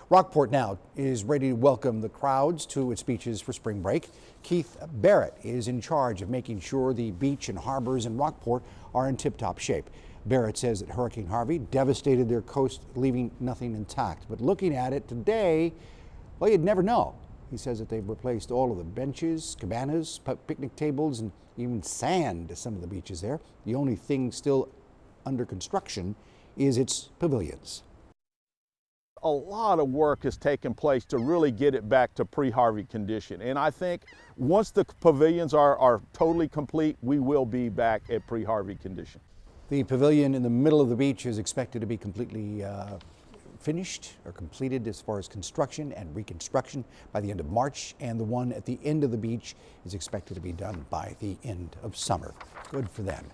Rockport now is ready to welcome the crowds to its beaches for spring break. Keith Barrett is in charge of making sure the beach and harbors in Rockport are in tip-top shape. Barrett says that Hurricane Harvey devastated their coast, leaving nothing intact. But looking at it today, well, you'd never know. He says that they've replaced all of the benches, cabanas, picnic tables, and even sand to some of the beaches there. The only thing still under construction is its pavilions. A lot of work has taken place to really get it back to pre-Harvey condition. And I think once the pavilions are totally complete, we will be back at pre-Harvey condition. The pavilion in the middle of the beach is expected to be completely finished or completed as far as construction and reconstruction by the end of March, and the one at the end of the beach is expected to be done by the end of summer. Good for them.